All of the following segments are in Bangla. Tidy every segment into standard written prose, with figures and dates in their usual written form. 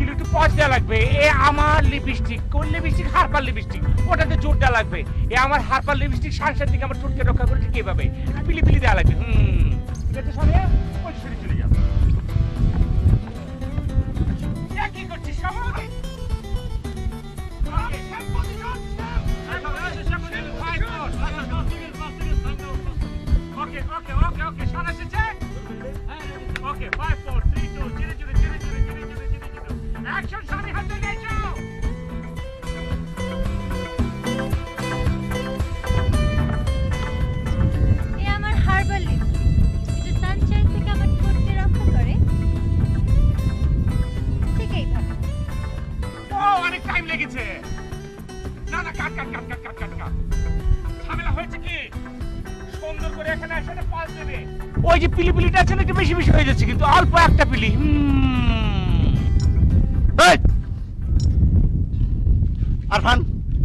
ছিল একটু পজ দেওয়া লাগবে। এ আমার লিপস্টিক, কোন লিপস্টিক? হারপার লিপস্টিক, ওটাতে জোর দেওয়া লাগবে। এ আমার হারপার লিপস্টিক সানসার দিকে আমার ঠোঁটকে রক্ষা করে ঠিক এভাবে পিলি পিলি দেওয়া লাগবে। ঠিক আছে সামিয়া, পজিশনে চলে যাও। কি করছিস সবাই? Okay, সারা এসেছে? Okay, 5, 4, 3, 2, 0, Action, সামনে হাতে নিয়ে যাও। এ আমার হার্বাল লিপস্টিক, এটা সানশাইন থেকে আমার ঠোঁটকে রক্ষা করে ঠিক এইভাবে। অনেক টাইম লেগেছে। না কাট। ঝামেলা হয়েছে কি? সুন্দর করে এখানে এসে পাস দেবে। ওই যে পিলিপিলিটা আছে না, একটু বেশি হয়ে যাচ্ছে, কিন্তু অল্প একটা পিলি। আরফান,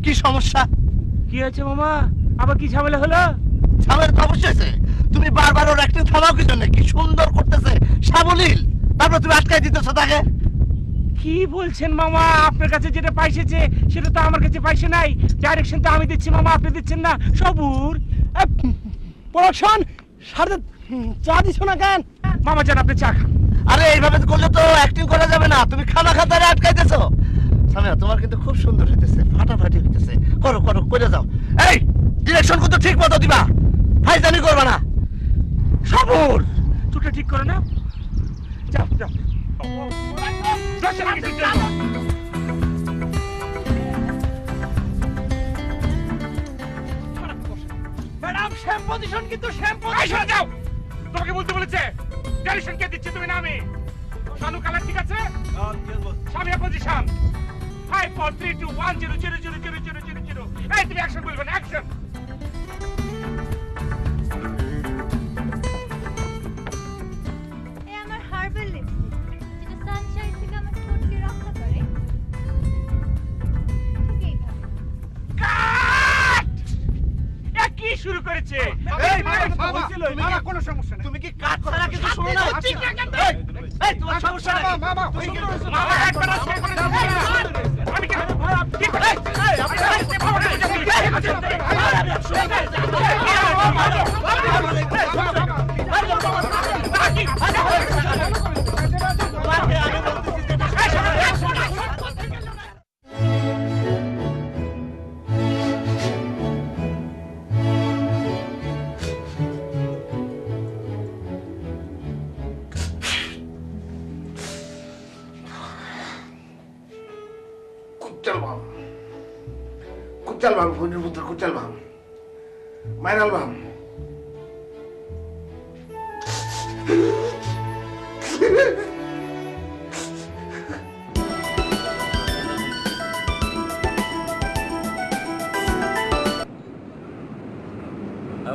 কি সমস্যা? কি আছে মামা? আবার কি ঝামেলা হলো? ঝামেলা তো অবশ্যই আছে। তুমি বারবার ওর অ্যাক্টিং থামাও কি জন্য? কি সুন্দর করতেছে, সাবলীল। তারপর তুমি আটকাই দিতেছো তাকে। কি বলছেন মামা? আপনার কাছে যেটা পাইছেছে সেটা তো আমার কাছে পাইছে নাই। ডাইরেকশন তো আমি দিচ্ছি মামা, আপনি দিচ্ছেন না। সবুর প্রোডাকশন সাথে চা দিছো না কেন? মামা জান, আপনি চা খান। আরে এইভাবে করলে তো অ্যাক্টিং করা যাবে না। তুমি খানা খাতারে আটকাইতেছো। সামিয়া, তোমার কিন্তু খুব সুন্দর হইতেছে, ফাটাফাটি হইতেছে। করো করে যাও। এই ডিরেকশন কিন্তু ঠিক মতো দিবা, ফাইজানি করবে না। সবুর, চুটা ঠিক করে না। যাও ম্যাডাম, সেম পজিশন কিন্তু সেম পজিশন। যাও, তোমাকে বলতে বলেছে। ডাইরেকশন কে দিচ্ছে, তুমি না আমি? শানু কালার ঠিক আছে? সামিয়া পজিশন 5, 4, 3, 2, 1, 0. এই তুমি অ্যাকশন বলবেন, অ্যাকশন। এ আমার হার্বাল লিপস্টিক, যেটা সানশাইন থেকে আমার ঠোঁটকে রক্ষা করে ঠিক এইভাবে। কাট! এ কি শুরু করেছে? এই মামা, কোনো সমস্যা নেই। তুমি কি কাট ছাড়া কিছু শোনো না? এই তোমার সমস্যা নেই। মামা একবার আসছে করে দাও। আমি কেন কি করে? Kucal bang, punya putra kucal bang. Main album.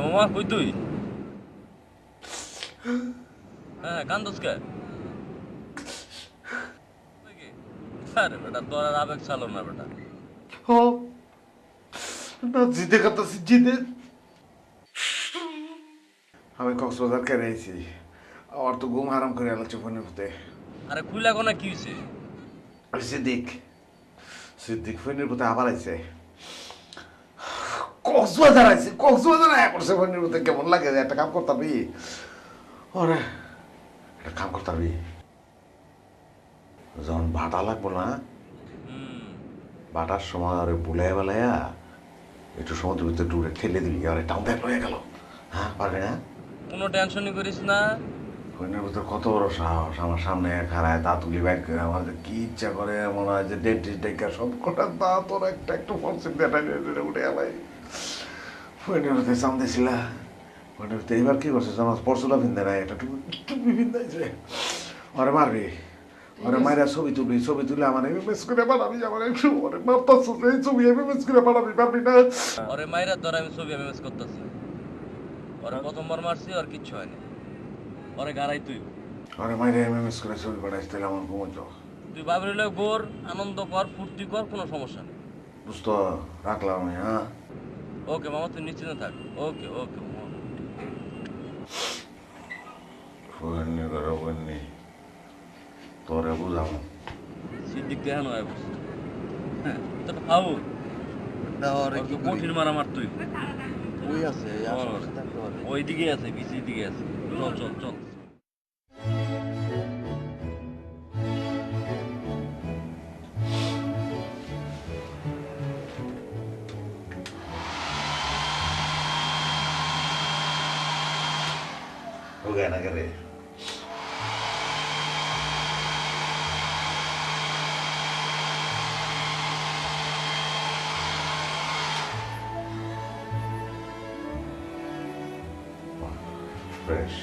মামা কই তুই? হ্যাঁ, কান্দোস কে? আরে বেটা, তোর আর আবেগ চালো না বেটা। Oh, না জিদে কথা জিদে। আমি কক্সবাজার কেন আইছি? আমার তো ঘুম হারাম করে আলো ফোনের মধ্যে। আরে খুইলা কোনা কি হইছে? সিদ্দিক ফোনের মধ্যে আবার আইছে। কক্সবাজার আইছে, কক্সবাজার আয়া করছে ফোনের মধ্যে। কেমন লাগে? একটা কাম করতে পারবি? ওরে একটা কাম করতে পারবি? যখন ভাটা লাগবো না, বাটার সময় আরে বুলাইয়া বেলাইয়া একটু সমুদ্রের ভিতরে ডুবে ঠেলে দিবি, আরে টাউন ব্যাক হয়ে গেল। হ্যাঁ, পারবে না? কোনো টেনশনই করিস না। ফোনের ভিতরে কত বড় সাহস! আমার সামনে খাড়ায় দাঁতুলি বাইর করে আমার যে কি ইচ্ছা করে, মনে হয় যে ডেন্টিস্ট ডেকা সব কটা দাঁত ওর একটা একটু ফলসিপ দেখা উঠে গেলাই। ফোনের ভিতরে চামতেছিলা, ফোনের ভিতরে এবার কি করছে আমার পরশুলা ভিন্দে নাই, একটা টুপি ভিন্দাইছে। ওরে মারবি, ওরে মাইরা ছবি তুলে আমার এমএমএস করে পাঠাবি। আমার একটু ওরে মারতাছ, এই ছবি এমএমএস করে পাঠাবি, পারবি না? ওরে মাইরা ধর, আমি ছবি এমএমএস করতেছি। ওরে প্রথমবার মারছি, আর কিচ্ছু হয়নি। ওরে গাড়াই তুই। ওরে মাইরা এমএমএস করে ছবি পাঠাইস, তাহলে আমার ঘুমোতো। তুই বাবরি লয় বোর, আনন্দ কর, ফুর্তি কর, কোনো সমস্যা নেই। দোস্ত, রাখলাম আমি। হ্যাঁ, ওকে মামা, তুই নিশ্চিন্ত থাক। ওকে ওকে মামা। ফোন নিয়ে তোরে বুঝাবো। সিদ্দিক দেখানো হয় বসে। হ্যাঁ তো খাও কঠিন মারামার তুই ওই দিকে আছে বিচির দিকে আছে চল চল চল हो गया ना करे फ्रेश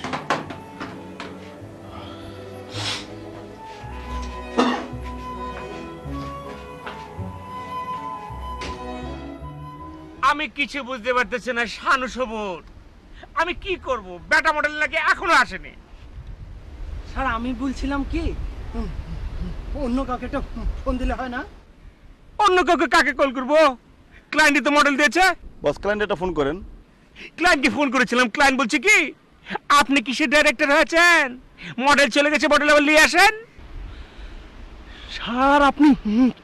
আমি কিছু বুঝতে পারতেছি না শানু সবুর, আমি কি করব? বেটা মডেল লাগে এখনো আসেনি। স্যার আমি বলছিলাম কি অন্য কাউকে একটা ফোন দিলে হয় না? অন্য কাউকে কাকে কল করব? ক্লায়েন্টই তো মডেল দিয়েছে। বস ক্লায়েন্ট একটা ফোন করেন। ক্লায়েন্টকে ফোন করেছিলাম, ক্লায়েন্ট বলছে কি আপনি কিসের ডাইরেক্টর হয়েছেন, মডেল চলে গেছে, মডেল আবার নিয়ে আসেন। স্যার আপনি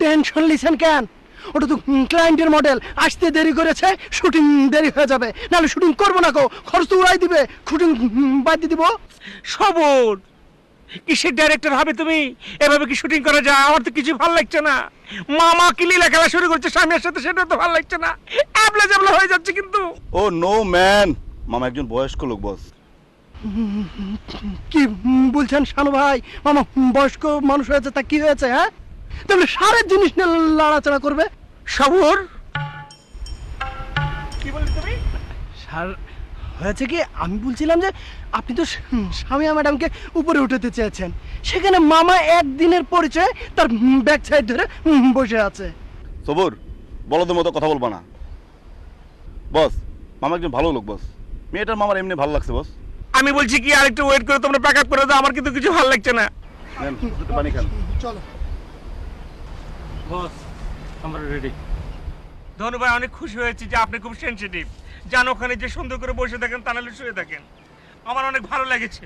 টেনশন লিছেন কেন? ওটা তো ক্লায়েন্টের মডেল, আসতে দেরি করেছে, শুটিং দেরি হয়ে যাবে, নাহলে শুটিং করবো না, খরচ তো উড়াই দিবে, শুটিং বাদ দিয়ে দিব। সবর কিসের ডাইরেক্টর হবে তুমি? এভাবে কি শুটিং করা যায়? আমার তো কিছু ভালো লাগছে না। মামা কি লীলা খেলা শুরু করছে স্বামীর সাথে, সেটা তো ভালো লাগছে না, অ্যাবলা জাবলা হয়ে যাচ্ছে। কিন্তু ও নো ম্যান, মামা একজন বয়স্ক লোক বস। কি বলছেন শানু ভাই? মামা বয়স্ক মানুষ হয়েছে, তা কি হয়েছে? হ্যাঁ তাহলে সারের জিনিস নিয়ে লাড়াচাড়া করবে? সবর কি বললি তুমি? স্যার হয়েছে কি, আমি বলছিলাম যে আপনি তো স্বামী ম্যাডামকে উপরে উঠাতে চেয়েছেন, সেখানে মামা একদিনের পরিচয় তার ব্যাক সাইড ধরে বসে আছে। সবুর বলদের মতো কথা বলবা না বস। মামা একজন ভালো লোক বস, মেয়েটার মামার এমনি ভালো লাগছে বস। আমি বলছি কি আরেকটু ওয়েট করে তোমরা প্যাক আপ করে দাও, আমার কিন্তু কিছু ভালো লাগছে না। নেন, দুটো পানি খান। চলো বস আমরা রেডি। ধনু ভাই অনেক খুশি হয়েছি যে আপনি খুব সেনসিটিভ, জান ওখানে যে সুন্দর করে বসে থাকেন তা নাহলে শুয়ে থাকেন, আমার অনেক ভালো লেগেছে।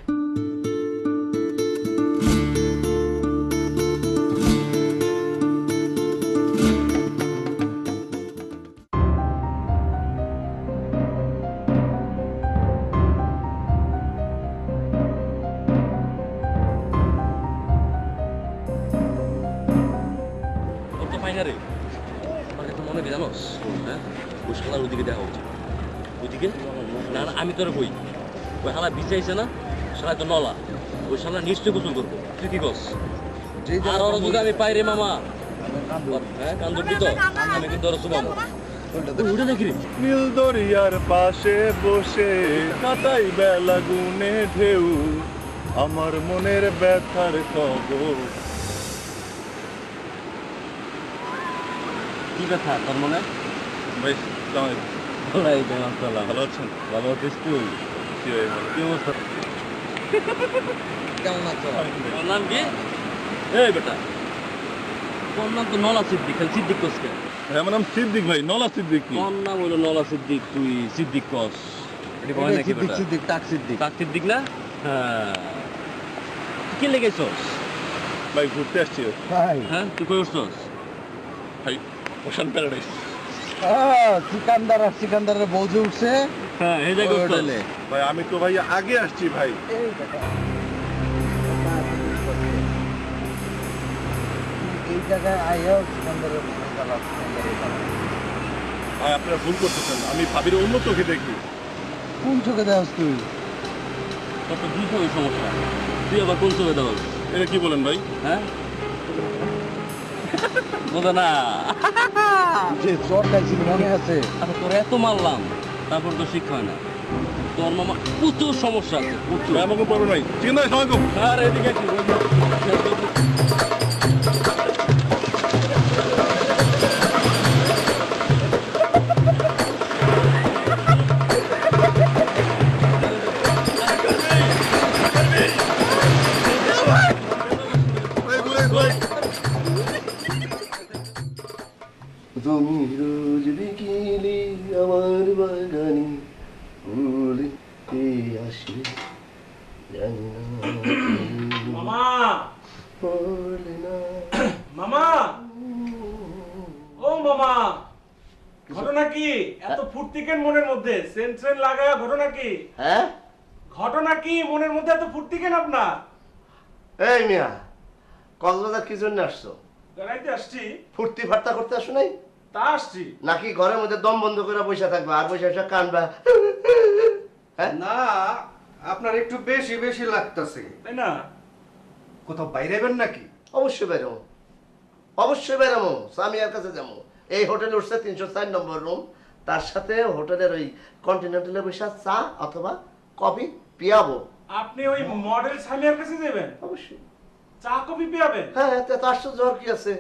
ওর তো পাই না রে, আমার তো মনে কি জানোস? হ্যাঁ ওই শালার ওদিকে দেখা উচিত। ওইদিকে না না আমি তোর কই, ওই শালা বিচাইছে না, শালা তো নলা, ওই শালা নিশ্চয় গোসল করবো। তুই কি কস? আর ওরা যদি আমি পাই রে মামা, হ্যাঁ কান ধরবি তো, আমি কিন্তু ওরা শুভাবো উঠে নাকি রে। নীল দরিয়ার পাশে বসে কাটাই বেলা গুনে ঢেউ, আমার মনের ব্যথার খবর। কি কথা তোর মনে? ভাই ভালো আছেন? ভালো আছিস তুই? কি অবস্থা? কেমন আছো? তোর নাম কি? এই বেটা তোর নাম তো নলা সিদ্দিক, খালি সিদ্দিক কস কে? আমার নাম সিদ্দিক ভাই, নলা সিদ্দিক। তোর নাম হলো নলা সিদ্দিক, তুই সিদ্দিক কস? সিদ্দিক টাক সিদ্দিক না? হ্যাঁ কি লেগেছস ভাই ঘুরতে আসছি হ্যাঁ? তুই কই উঠছস? ভাই, ওশান প্যারাডাইস। সিকান্দারের বৌজি উঠছে। হ্যাঁ এই জায়গায় উঠছস? ভাই আমি তো ভাই আগে আসছি ভাই। এই জায়গায় আইও সিকান্দারের ভাই আপনারা ভুল করতেছেন, আমি ভাবির অন্য চোখে দেখি। কোন চোখে দেওয়াস তুই? তোর তো দুই সময় সমস্যা, তুই আবার কোন চোখে দেওয়া? এটা কি বলেন ভাই? হ্যাঁ বোঝা না, যে চট খাইছিল মনে আছে? আরে তোর এত মারলাম তারপর তো শিক্ষা হয় না। তোর মামা প্রচুর সমস্যা আছে, প্রচুর। ভাই আমাকে পারবেন ভাই, চিন্তা সময় কম। আর এদিকে কি তুমি রোজ বিকেলে আমার বাগানে ফুলতে আসি, জানি না মামা বলে না। মামা মামা ঘটনা কি এত ফুর্তি কেন মনের মধ্যে সেন সেন লাগায়া ঘটনা কি হ্যাঁ ঘটনা কি মনের মধ্যে এত ফুর্তি কেন আপনার এই মিয়া কক্সবাজার কি জন্য আসছো বেড়াইতে আসছি ফুর্তি ফার্তা করতে আসো নাই তা আসছি নাকি ঘরের মধ্যে দম বন্ধ করে বসে থাকবা আর বসে বসে কানবা হ্যাঁ না আপনার একটু বেশি বেশি লাগতেছে তাই না কোথাও বাইরেবেন নাকি অবশ্যই বেরোবো অবশ্যই বেরোবো সামিয়ার কাছে যাবো এই হোটেলে উঠছে 304 নম্বর রুম তার সাথে হোটেলের ওই কন্টিনেন্টালে বসে চা অথবা কফি পিয়াবো আপনি ওই মডেল সামিয়ার কাছে যাবেন অবশ্যই চা কফি পিয়াবেন হ্যাঁ তো আশ্চর্য হওয়ার কি আছে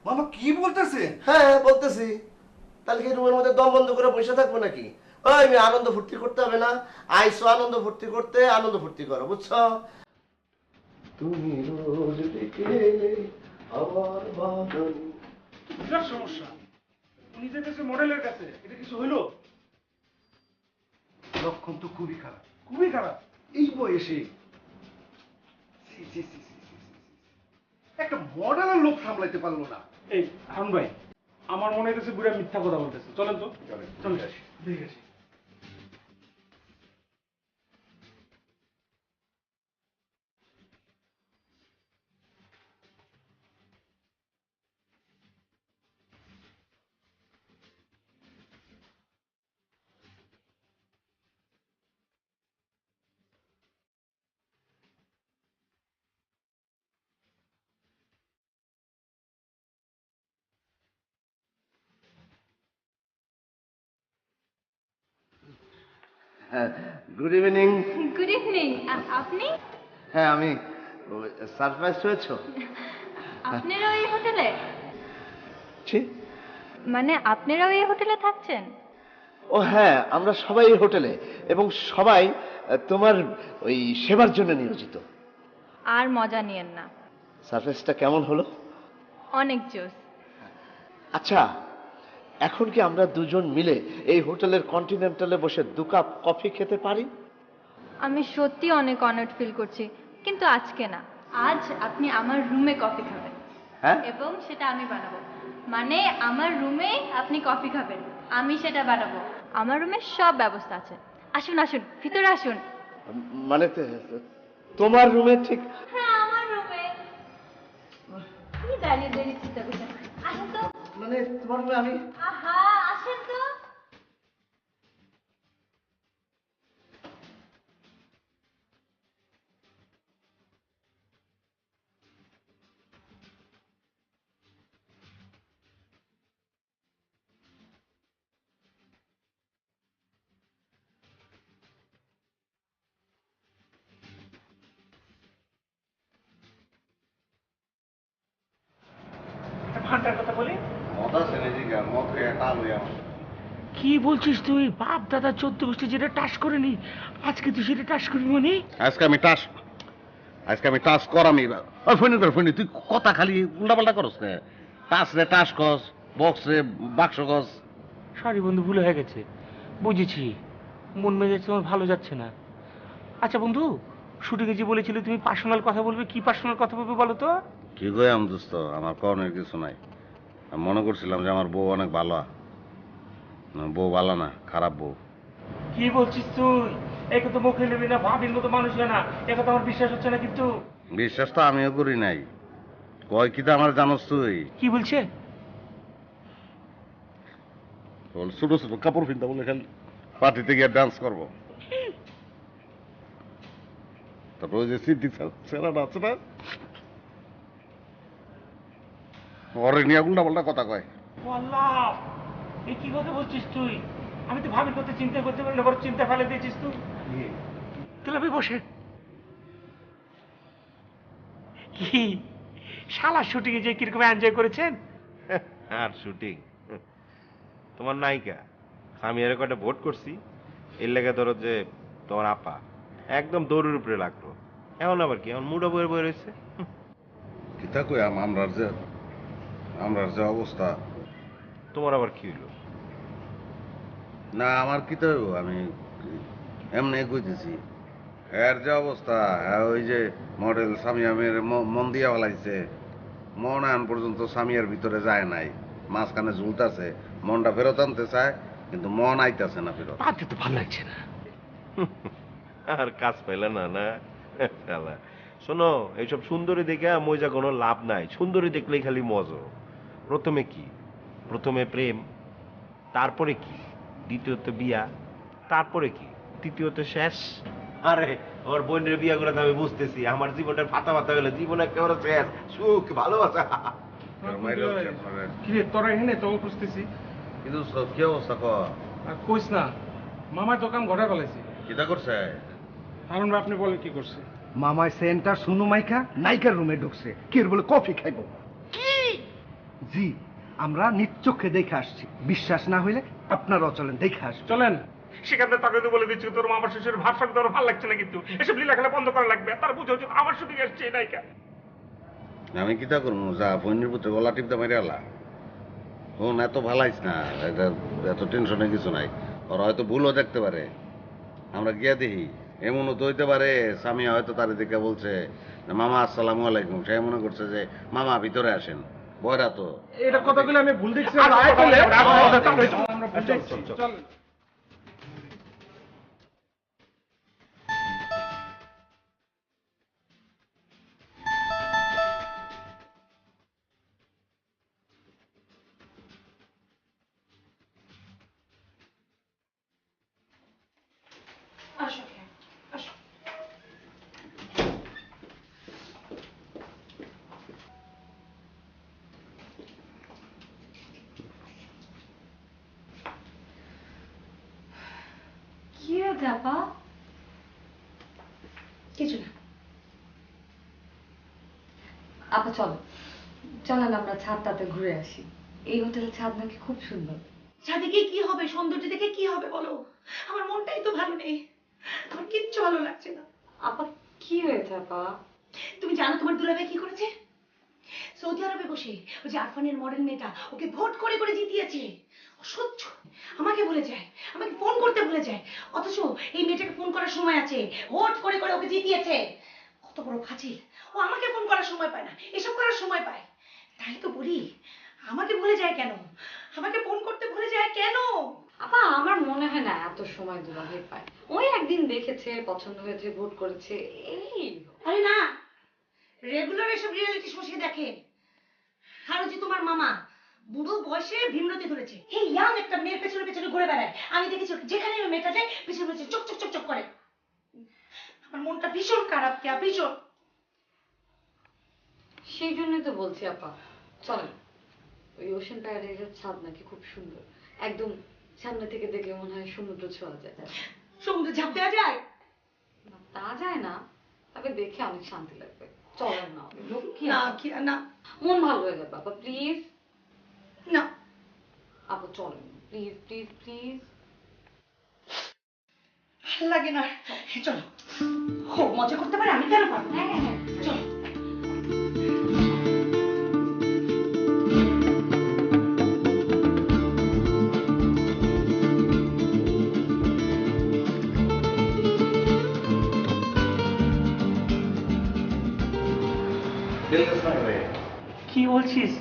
মামা কি বলতেছে হ্যাঁ বলতেছি তাহলে কি রুমের মধ্যে দম বন্ধ করে বসে থাকবো নাকি ওই আমি আনন্দ ফুর্তি করতে হবে না আইসো আনন্দ ফুর্তি করতে আনন্দ ফুর্তি করো বুঝছো তুমি রোজ ডেকে আমার বাগান বিরাট সমস্যা উনি যেতেছে মডেলের কাছে এটা কিছু হইলো লক্ষণ তো খুবই খারাপ খুবই খারাপ এই বয়সে ছি, ছি, ছি, ছি, ছি, ছি, ছি। একটা মডেলের লোক সামলাইতে পারলো না এই হারুন ভাই আমার মনে হইতেছে বুড়া মিথ্যা কথা বলতেছে চলেন তো চলেন আসি দেখে আসি গুড ইভিনিং গুড ইভিনিং আপনি হ্যাঁ আমি সারপ্রাইজ হয়েছো আপনারাও এই হোটেলে ছি মানে আপনারাও এই হোটেলে থাকছেন ও হ্যাঁ আমরা সবাই এই হোটেলে এবং সবাই তোমার ওই সেবার জন্য নিয়োজিত আর মজা নিয়েন না সারপ্রাইজটা কেমন হলো অনেক জোস আচ্ছা এখন কি আমরা দুজন মিলে এই হোটেলের কন্টিনেন্টালে বসে 2 কাপ কফি খেতে পারি আমি সত্যি অনেক অনার্ড ফিল করছি কিন্তু আজকে না আজ আপনি আমার রুমে কফি খাবেন হ্যাঁ এবং সেটা আমি বানাবো মানে আমার রুমে আপনি কফি খাবেন আমি সেটা বানাবো আমার রুমে সব ব্যবস্থা আছে আসুন আসুন ভিতরে আসুন মানে তোমার রুমে ঠিক হ্যাঁ আমার রুমে কি দাঁড়িয়ে দাঁড়িয়ে চিন্তা করছেন আসুন তো মানে তোমার রুমে আমি আহা আসেন তো ঘন্টার কথা বলি মদ আছে না জিগা মদ খেয়ে টাল হয়ে আমার কি বলছিস তুই বাপ দাদা 14 গোষ্ঠী যেটা টাস করেনি আজকে তুই সেটা টাস করবি মানে আজকে আমি টাস করামি ওই ফোন তুই কথা খালি উল্টাপাল্টা করস না টাস কস বক্স রে বাক্স কস সরি বন্ধু ভুল হয়ে গেছে বুঝেছি মন মেজাজ তোমার ভালো যাচ্ছে না আচ্ছা বন্ধু শুটিংয়ে যে বলেছিলে তুমি পার্সোনাল কথা বলবে কি পার্সোনাল কথা বলবে বলো তো কি কই আম দোস্ত আমার করণের কিছু নাই আমি মনে করছিলাম যে আমার বউ অনেক ভালো না, বউ ভালো না খারাপ বউ কি বলছিস তুই একে তো মুখে নেবি না ভাবির মতো মানুষ না একে তো আমার বিশ্বাস হচ্ছে না কিন্তু বিশ্বাস তো আমিও করি নাই কয় কি আমার জানোস তুই কি বলছে বল ছোট ছোট কাপড় কিনতে বলে খালি পার্টিতে গিয়ে ডান্স করবো তারপর ওই যে সিদ্দিক ছেলেটা আছে না ওরে নিয়ে উল্টা পাল্টা কথা কয় আল্লাহ এই কি কথা বলছিস তুই আমি তো ভাবির কথা চিন্তা করতে পারি না বড় চিন্তা ফেলে দিয়েছিস তুই তুই বসে কি শালা শুটিং এ যে কিরকম এনজয় করেছেন আর শুটিং তোমার নায়িকা আমি এর কয়টা ভোট করছি এর লেগে ধরো যে তোমার আপা একদম দৌড়ের উপরে লাগলো এখন আবার কি এখন মুডও বয়ে বয়ে রয়েছে কিতা কই আমরার যে অবস্থা তোমার আবার কি হইলো না আমার কি তো আমি এমনি কইতেছি এর যে অবস্থা ওই যে মডেল সামিয়ামের মন দিয়া ফেলাইছে মন আন পর্যন্ত সামিয়ার ভিতরে যায় নাই মাঝখানে ঝুলতেছে, মনটা ফেরত আনতে চায় কিন্তু মন আইতাছে না ফেরত। তাতে তো ভালো লাগছে না। আর কাজ পাইলে না না শালা। শোনো, এইসব সুন্দরী দেখে মজা কোনো লাভ নাই, সুন্দরী দেখলেই খালি মজা। প্রথমে কি? প্রথমে প্রেম, তারপরে কি? দ্বিতীয়ত বিয়া, তারপরে কি? তৃতীয়ত শেষ। আরে আমার বোনের বিয়া করে আমি বুঝতেছি আমার জীবনটা ফাতা ফাতা গেলে জীবন একেবারে শেষ, সুখ ভালোবাসা। কি রে তোরা এখানে তোকে খুঁজতেছি। কিন্তু কি অবস্থা কর? আর কইস না, মামার দোকান ঘরে ফেলাইছি। কিটা করছে? হারুন ভাই আপনি বলেন কি করছে? মামায় সেন্টার শুনু মাইকা নাইকার রুমে ঢুকছে, কি বলে কফি খাইবো। কি? জি, আমরা নিজ চোখে দেখে আসছি, বিশ্বাস না হইলে আপনারাও চলেন দেখে আসবেন। চলেন। সেখানে তাকে তো বলে দিচ্ছি তোর মামার শ্বশুরের ভাব সাথে তোর ভালো লাগছে না, কিন্তু এসব লীলা খেলা বন্ধ করা লাগবে। তার বুঝে হচ্ছে আমার শুটিং আসছে নায়িকা। আমি কিটা করবো? যা বন্যের পুত্র গলা টিপতে মেরে আলা। শোন, এত ভালাইস না, এত টেনশনে কিছু নাই। ওরা হয়তো ভুলও দেখতে পারে, আমরা গিয়া দেখি। এমনও তো হইতে পারে স্বামী হয়তো তার দিকে বলছে মামা আসসালামু আলাইকুম, সে মনে করছে যে মামা ভিতরে আসেন। বয়রা তো এটা কথাগুলো আমি ভুল দেখছি। আমরা ভুল দেখছি। চল। আসো আসো। কি হয়েছে আপা? কিছু না। আপা চলো, চলেন আমরা ছাদটাতে ঘুরে আসি। এই হোটেলের ছাদ নাকি খুব সুন্দর। ছাদে গিয়ে কি হবে? সৌন্দর্য দেখে কি হবে বলো? আমার মনটাই তো ভালো নেই, আমার কিচ্ছু ভালো লাগছে না। আপা কি হয়েছে আপা? তুমি জানো তোমার দুলাভাই কি করেছে? সৌদি আরবে বসে ওই যে আরফানের মডেল মেয়েটা ওকে ভোট করে করে জিতিয়েছে। অসহ্য। আমাকে ভুলে যায়, আমাকে ফোন করতে ভুলে যায়, অথচ এই মেয়েটাকে ফোন করার সময় আছে। ভোট করে করে ওকে জিতিয়েছে। কত বড় ফাজিল! ও আমাকে ফোন করার সময় পায় না, এসব করার সময় পায়। তাই তো বলি, আমাকে ভুলে যায় কেন? আমাকে ফোন করতে ভুলে যায় কেন? আপা আমার মনে হয় না এত সময় দুলাভাই পায়। ওই একদিন দেখেছে, পছন্দ হয়েছে, ভোট করেছে, এই। আরে না, রেগুলার এসব রিয়েলিটি শো সে দেখে। আর ওই যে তোমার মামা বুড়ো বয়সে ভীমরতি ধরেছে, এই ইয়াং একটা মেয়ের পেছনে পেছনে ঘুরে বেড়ায়। আমি দেখেছি ওকে, যেখানে ওই মেয়েটা যায় পেছনে পেছনে চক চক চক চক করে। আমার মনটা ভীষণ খারাপ, কে ভীষণ। সেই জন্যই তো বলছি আপা চলেন, ওই ওশেন প্যারাডাইজের ছাদ নাকি খুব সুন্দর। একদম সামনে থেকে দেখলে মনে হয় সমুদ্র ছোঁয়া যায়। সমুদ্রে ঝাঁপ দেওয়া যায়? না, তা যায় না, তবে দেখে অনেক শান্তি লাগবে। চলেন না। না কি না, মন ভালো হয়ে যাবে আপা, প্লিজ। না আপা চলেন প্লিজ প্লিজ প্লিজ। ভালো লাগে না। চলো। ও মজা করতে পারে, আমি কেন পারবো? হ্যাঁ হ্যাঁ হ্যাঁ চলো। কি বলছিস?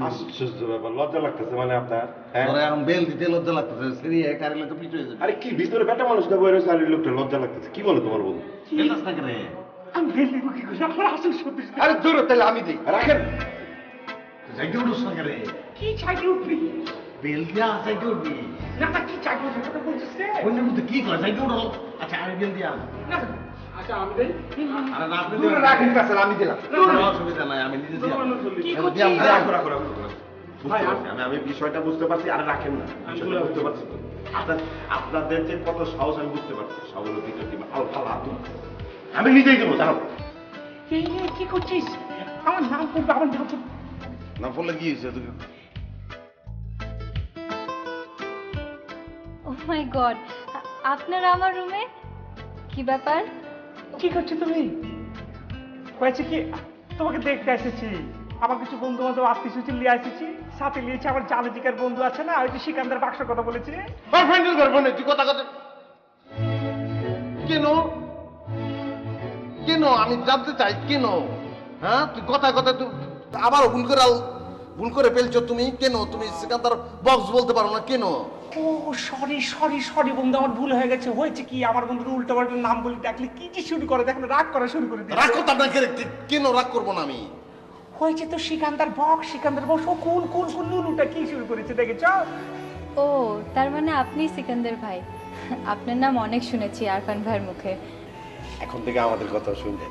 আশ্চর্য ব্যাপার, লজ্জা লাগতেছে মানে আপনার? তোরা এখন বেল দিতে লজ্জা লাগতেছে, সিঁড়ি কারেলে তো পিছু হয়ে যাবে। আরে কি ভিতরে বেটা মানুষটা বয়ে রয়েছে আর এই লোকটা লজ্জা লাগতেছে, কি বলে তোমার বন্ধু? বেলদাস না কেন? আমি বেল দিব কি করে? আমার আসল সত্যি। আরে দূর, তাহলে আমি দিই, রাখেন। জায়গা উঠোস না কেন? কি চাইতে উঠবি? বেল দিয়া জায়গা উঠবি। না তা কি চাইতে উঠবি? তোকে বলছিস রে? বন্যের মধ্যে কি করে জায়গা উঠো? আচ্ছা আমি বেল দিয়া। না আচ্ছা আমি দেই। আরে না, আপনি দূরে রাখেন কাছে, আমি দিলাম। কোনো অসুবিধা নাই, আমি নিজে দিয়া। কি দিয়াম, করছিস? দিয়াম। রাখো, রাখো, রাখো, রাখো। বুঝতে পারছি, আমি বিষয়টা বুঝতে পারছি। আরে রাখেন না, বিষয়টা বুঝতে পারছি তো। আপনাদের যে কত সাহস আমি বুঝতে পারছি। সবগুলো ভিতর দিবে আলফা লাদু, আমি নিজেই দেবো, জানো? এই কি করছিস? আমার নাম করবে, আমার নাম করবে। না বললে কি হয়েছে তুই? ও মাই গড, আপনারা আমার রুমে? কি ব্যাপার? কি করছো তুমি? হয়েছে কি, তোমাকে দেখতে এসেছি। আমার কিছু বন্ধু বান্ধব আত্মীয় স্বজন নিয়ে এসেছি, সাথে নিয়েছি আমার জালেজিকার বন্ধু আছে না, ওই যে সিকান্দার বাক্সের কথা বলেছি। বয়ফ্রেন্ডের গর্ভনে তুই কথা কথা কেন? কেন আমি জানতে চাই কেন? হ্যাঁ তুই কথা কথা তুই আবারও ভুল করে ফেলছো তুমি। কেন তুমি সিকান্দার বক্স বলতে পারো না কেন? ও সরি সরি সরি বন্ধু, আমার ভুল হয়ে গেছে। হয়েছে কি, আমার বন্ধুর উল্টো পাল্টা নাম বলে ডাকলে কি যে শুরু করে, দেখেন রাগ করা শুরু করে দিয়েছে। রাগ করতাম না, কেন রাগ করবো না আমি? হয়েছে তো সিকান্দার বক্স ও কোন কোন কোন লুলুটা কি শুরু করেছে দেখেছ? ও তার মানে আপনি সিকান্দার ভাই। আপনার নাম অনেক শুনেছি আরফান ভাইয়ের মুখে। এখন থেকে আমাদের কথা শুনবে।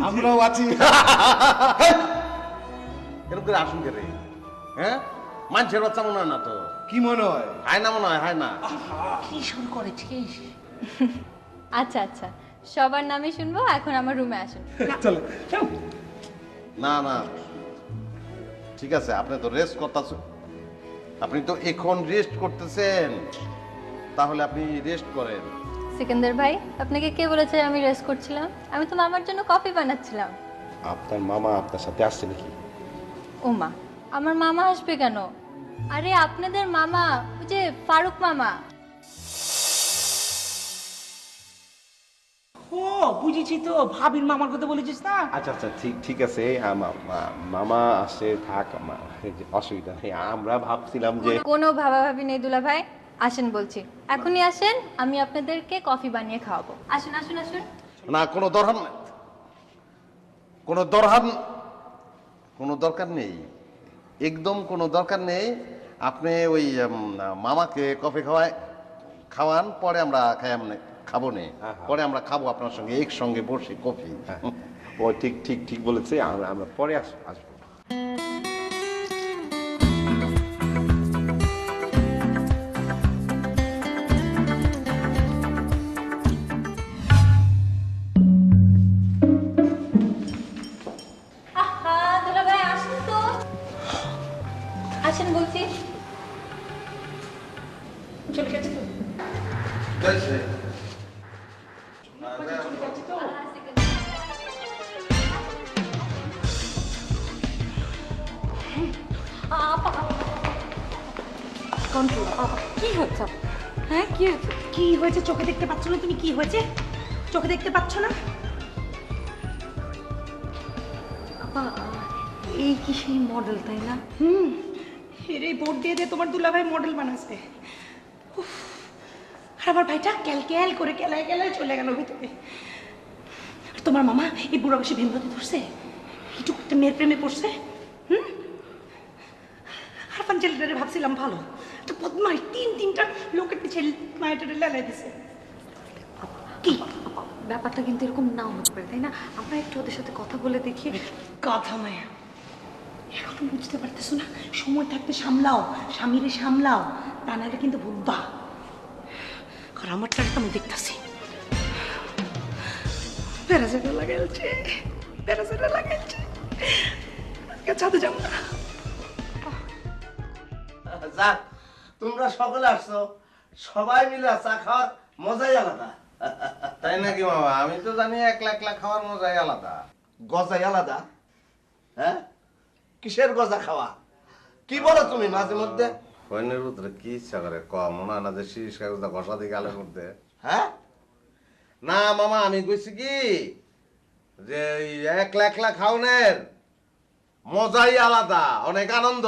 আমরাও আছি। এরকম করে আসুন কে রে? হ্যাঁ মানুষের বাচ্চা মনে হয় না তো? কি মনে হয়? হয় না মনে হয় না। কি শুরু করেছিস? আচ্ছা আচ্ছা, সবার নামই শুনবো। এখন আমার রুমে আসুন। চলো না না ঠিক আছে, আপনি তো রেস্ট করতেছেন, আপনি তো এখন রেস্ট করতেছেন, তাহলে আপনি রেস্ট করেন। সিকান্দার ভাই, আপনাকে কে বলেছে আমি রেস্ট করছিলাম? আমি তো মামার জন্য কফি বানাচ্ছিলাম। আপনার মামা আপনার সাথে আসছে নাকি? ও মা, আমার মামা আসবে কেন? আরে আপনাদের মামা, ওই যে ফারুক মামা। ও বুঝেছি তো, ভাবির মামার কথা বলেছিস না? আচ্ছা আচ্ছা ঠিক আছে, মামা আসে থাক, অসুবিধা নেই। আমরা ভাবছিলাম যে কোনো ভাবাভাবি নেই দুলা ভাই, আসেন বলছি, এখনই আসেন। আমি আপনাদেরকে কফি বানিয়ে খাওয়াবো। আসুন আসুন আসুন। না কোনো দরকার নেই, একদম কোনো দরকার নেই। আপনি ওই মামাকে কফি খাওয়ান, পরে আমরা খাবো নে, পরে আমরা খাবো আপনার সঙ্গে একসঙ্গে বসে কফি। ও ঠিক বলেছে, আমরা পরে আসবো। আহা দুলা ভাই, আসুন তো, আসেন বলছি। চলে গেছে তো? কি হচ্ছে? হ্যাঁ কি হচ্ছে? কি হয়েছে চোখে দেখতে পাচ্ছ না তুমি? কি হয়েছে চোখে দেখতে পাচ্ছ না? আপা, এই কি সেই মডেল, তাই না? এরে ভোট দিয়ে তোমার দুলাভাই মডেল বানাচ্ছে। উফ, আর আমার ভাইটা ক্যাল করে কেলায় চলে গেল ভিতরে। আর তোমার মামা এই বুড়া বসে ভেমরতি ধরছে, একটু একটা মেয়ের প্রেমে পড়ছে। আরফান ছেলেটারে ভাবছিলাম ভালো, একটা বদমাই তিনটা লোকের পিছিয়ে মায়েটারে লেলাই দিছে। কি ব্যাপারটা কিন্তু এরকম নাও হতে পারে, তাই না? আমরা একটু ওদের সাথে কথা বলে দেখি। কথা মায়া এখন বুঝতে পারতেছো না? সময় থাকতে সামলাও, স্বামীরে সামলাও, তা নাহলে কিন্তু ভুগবা। আর আমারটা তো আমি দেখতেছি প্যারাসিটা লাগাইছে, আজকে ছাদে যাবো না। যাক, তোমরা সকলে আসছো, সবাই মিলে চা খাওয়ার মজাই আলাদা। তাই নাকি মামা? আমি তো জানি একলা খাওয়ার মজাই আলাদা। গজাই আলাদা? হ্যাঁ, কিসের গজা খাওয়া? কি বলো তুমি মাঝে মধ্যে? ফোনের ভিতরে কি ইচ্ছা করে কম মনে হয় না যে শিরিষ কাগজটা ঘষা দিয়ে গালের মধ্যে? হ্যাঁ না মামা, আমি কইছি কি যে একলা খাওনের মজাই আলাদা, অনেক আনন্দ।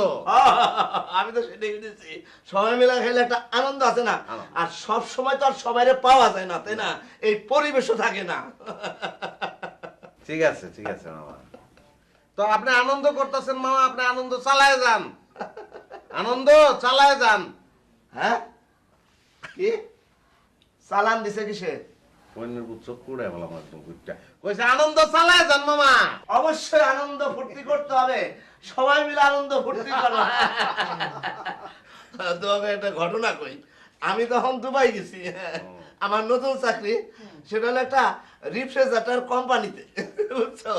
আমি তো সেটাই বুঝেছি, সবাই মিলে খেলে একটা আনন্দ আছে না? আর সব সময় তো আর সবাইরে পাওয়া যায় না, তাই না? এই পরিবেশও থাকে না। ঠিক আছে মামা, তো আপনি আনন্দ করতেছেন মামা, আপনি আনন্দ চালায় যান। হ্যাঁ, কি চালান দিছে কিসে? ফোনের চোখ কুড়ে বললাম একদম কুড়টা কইছে আনন্দ চালায় যান মামা। অবশ্যই আনন্দ ফুর্তি করতে হবে, সবাই মিলে আনন্দ ফুর্তি করো। তোমাকে একটা ঘটনা কই, আমি তখন দুবাই গেছি, আমার নতুন চাকরি, সেটা হলো একটা রিফ্রিজারেটর কোম্পানিতে, বুঝছো?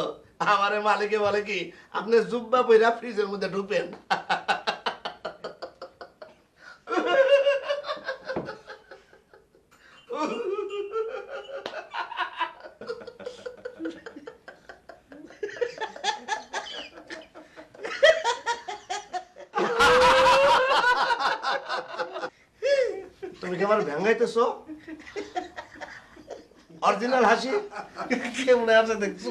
আমারে মালিকে বলে কি, আপনি জুব্বা পইরা ফ্রিজের মধ্যে ঢুকেন। তুমি কি আমার ভেঙ্গাইতেছো? অরিজিনাল হাসি কেমন আছে দেখছো?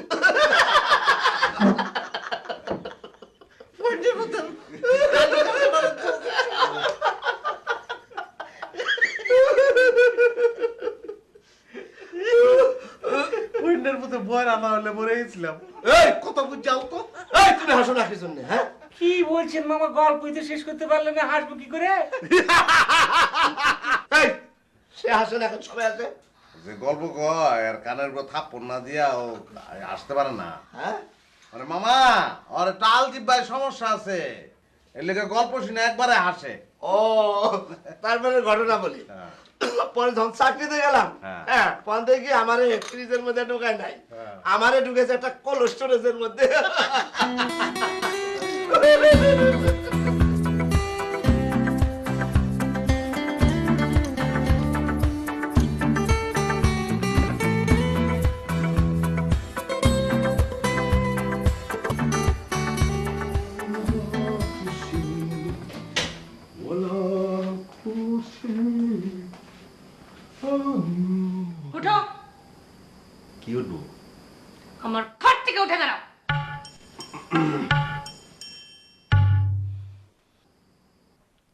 না হলে মরে গেছিলাম। এই কত বুঝ যাও তো। এই তুমি হাসো না কি জন্য? হ্যাঁ কি বলছেন মামা? গল্পই তো শেষ করতে পারলেন না, হাসবো কি করে? এই সে হাসে না, এখন সবাই আসে। যে গল্প কয় আর কানের উপর থাপ্পড় না দিয়া ও আসতে পারে না। হ্যাঁ আরে মামা ওর টাল জিব্বায় সমস্যা আছে, এর লেগে গল্প শুনে একবারে হাসে। ও তারপরে ঘটনা বলি। পরে যখন চাকরিতে গেলাম, হ্যাঁ পরে গিয়ে আমারে ফ্রিজের মধ্যে ঢুকায় নাই, আমারে ঢুকেছে একটা কোল্ড স্টোরেজের মধ্যে। উঠো। কি উঠবো? আমার খাট থেকে উঠে দাঁড়াও।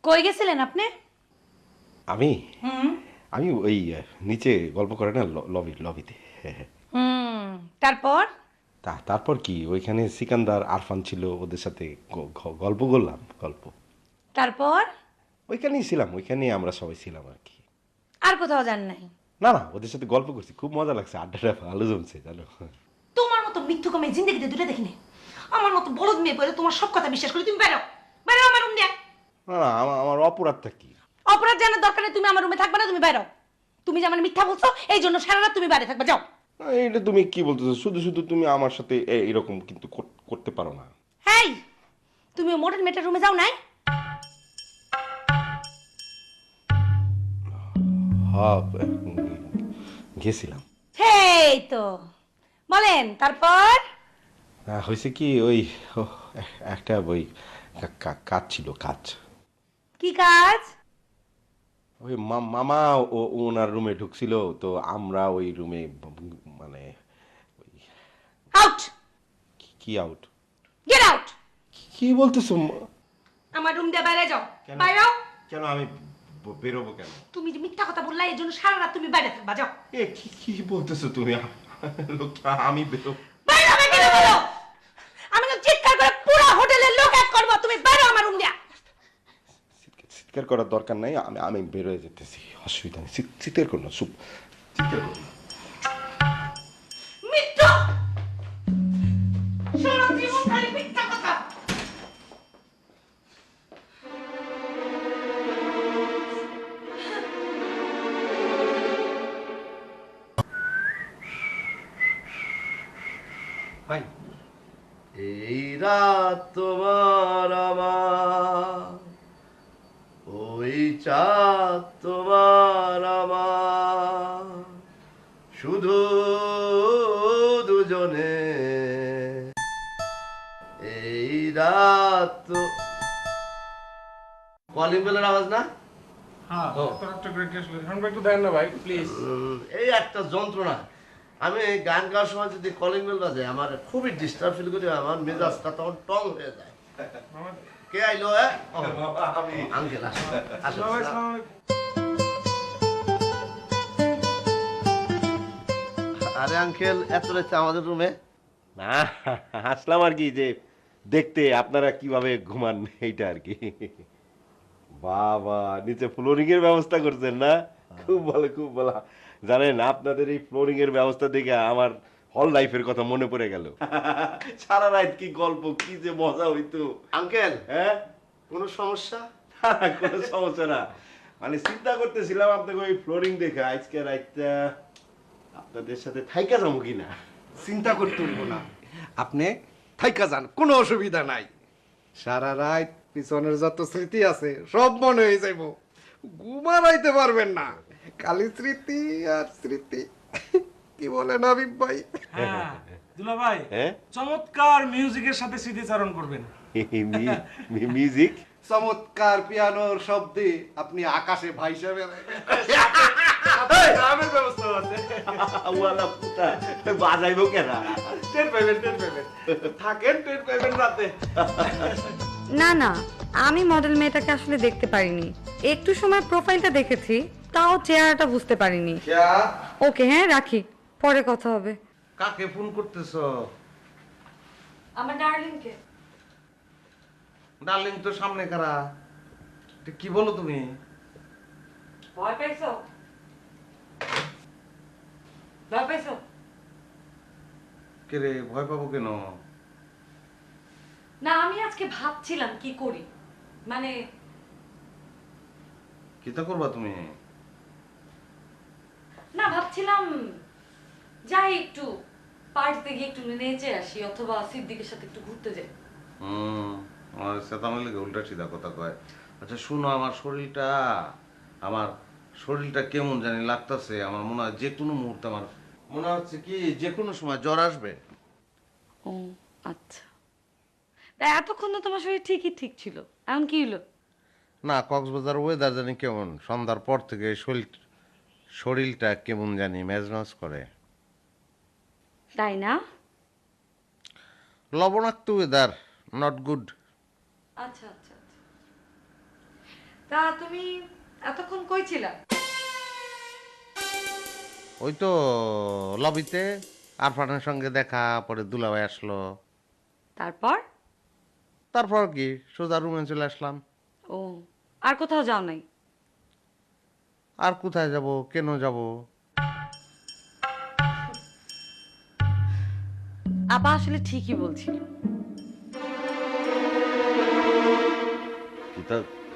কই গেছিলেন আপনি? আমি আমি ওই নিচে গল্প করে না লবিতে। তারপর? তারপর কি ওইখানে সিকান্দার আরফান ছিল, ওদের সাথে গল্প করলাম। তারপর? ওইখানেই ছিলাম, ওইখানেই আমরা সবাই ছিলাম আর কি। আর কোথাও যান নাই? না না, ওদের সাথে গল্প করছি, খুব মজা লাগছে, আড্ডাটা ভালো জমছে জানো। তোমার মতো মৃত্যু কমে জিন্দগিতে দূরে দেখিনি। আমার মতো বলদ মেয়ে পড়ে তোমার সব কথা বিশ্বাস করি। তুমি বেরো, বেরো আমার রুম দিয়ে। না না, আমার অপরাধটা কি? অপরাধ জানার দরকার নেই, তুমি আমার রুমে থাকবে না, তুমি বেরো। তুমি যেমন মিথ্যা বলছো, এই জন্য সারা রাত তুমি বাইরে থাকবে, যাও। এটা তুমি কি বলতেছো? শুধু শুধু তুমি আমার সাথে এরকম কিন্তু করতে পারো না। হেই, তুমি মডেল মেয়েটার রুমে যাও নাই? হ্যাঁ গেছিলাম। হেই তো বলেন, তারপর? হয়েছে কি, ওই একটা ওই কাজ ছিল, কাজ। কি কাজ? ওই মামা ওনার রুমে ঢুকছিল, তো আমরা ওই রুমে মানে আউট। কি আউট? Get out. কি বলতেছো? আমার রুম দিয়ে বাইরে যাও। বাইরে যাও। কেন আমি বেরোবো কেন? তুমি যে মিথ্যা কথা বললা, এই জন্য সারা রাত তুমি বাইরে থাকবা, যাও। কি বলতেছো তুমি? আমি বেরোবো? বাইরে হবে কি না বলো? আমি তো চিৎকার করে পুরো হোটেলের লোক এক করব। তুমি বাইরে আমার রুম দিয়ে। চিৎকার করার দরকার নাই, আমি বের হয়ে যেতেছি, অসুবিধা নেই। চিৎকার করো না, চিৎকার করো না। মিথ্যা সারা জীবন খালি মিথ্যা কথা। ভাই এই রাত তোমার আমার, ওই চাঁদ তোমার আমার, শুধু দুজনে এই রাত। কলিং বেলের আওয়াজ না? এই একটা যন্ত্রণা। আমি গান গাওয়ার সময় যদি কলিং বেল বাজে আমার খুবই ডিস্টার্ব ফিল করি, আমার মেজাজটা তখন টং হয়ে যায়। কে আইলো? আঙ্কেল আরে আঙ্কেল এত রাতে আমাদের রুমে? না, আসলাম আর কি, যে দেখতে আপনারা কিভাবে ঘুমান এইটা আর কি। বাবা, নিচে ফ্লোরিং এর ব্যবস্থা করছেন না? খুব ভালো, খুব ভালো। জানেন, আপনাদের এই ফ্লোরিং এর ব্যবস্থা দেখে আমার হল লাইফের কথা মনে পড়ে গেল। সারা রাত কি গল্প, কি যে মজা হইতো। আঙ্কেল হ্যাঁ, কোনো সমস্যা? কোনো সমস্যা না, মানে চিন্তা করতেছিলাম আপনাকে ওই ফ্লোরিং দেখে আজকে রাতটা আপনাদের সাথে থাইকা যাবো কিনা। চিন্তা করতে হইব না, আপনি থাইকা যান, কোনো অসুবিধা নাই। সারা রাত পিছনের যত স্মৃতি আছে সব মনে হয়ে যাইব, ঘুমাইতে পারবেন না, খালি স্মৃতি আর স্মৃতি। কি বলেন হাবিব ভাই? দুলা ভাই, চমৎকার মিউজিকের সাথে স্মৃতিচারণ করবেন। মিউজিক? চমৎকার পিয়ানোর শব্দে আপনি আকাশে ভাইসা বেড়াইবেন। গ্রামের ব্যবস্থা আছে। বাজাইবো কেনা? টের পাইবেন, টের পাইবেন। থাকেন, টের পাইবেন রাতে। না না, আমি মডেল মেয়েটাকে আসলে দেখতে পারিনি, একটু সময় প্রোফাইলটা দেখেছি, তাও চেহারাটা বুঝতে পারিনি। ওকে, হ্যাঁ রাখি, পরে কথা হবে। কাকে ফোন করতেছো? আমার ডার্লিংকে। ডার্লিং তো সামনে কারা? কি বলো তুমি? ভয় পাইছো? ভয় পাইছো? কে রে, ভয় পাবো কেন? না, আমি আজকে ভাবছিলাম কি করি, মানে কিতা করবা তুমি? না, ভাবছিলাম যাই একটু পার্টিতে গিয়ে একটু নেচে আসি, অথবা সিদ্দিকের সাথে একটু ঘুরতে যাই। আমার চেতানোর লেগে উল্টা সিধা কথা কয়। আচ্ছা শুনো, আমার শরীরটা কেমন জানি লাগতেছে। আমার মনে হয় যে কোনো মুহূর্তে, আমার মনে হচ্ছে কি যে কোনো সময় জ্বর আসবে। ও আচ্ছা, তা এতক্ষণ তো তোমার শরীর ঠিকই ঠিক ছিল, এখন কি হলো? না, কক্সবাজার ওয়েদার জানি কেমন, সন্ধ্যার পর থেকে শরীরটা কেমন জানি মেজমেজ করে। তাই না? লবণাক্ত ওয়েদার, নট গুড। আচ্ছা আচ্ছা আচ্ছা, তা তুমি এতক্ষণ কই ছিলা? ওই তো লবিতে আরফানের সঙ্গে দেখা, পরে দুলাভাই আসলো, তারপর কি সোজা রুমে চলে আসলাম। ও, আর কোথাও যাও নাই? আর কোথায় যাব, কেন যাব? আপা আসলে ঠিকই বলছিল।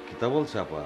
কিতা বলছে আপা?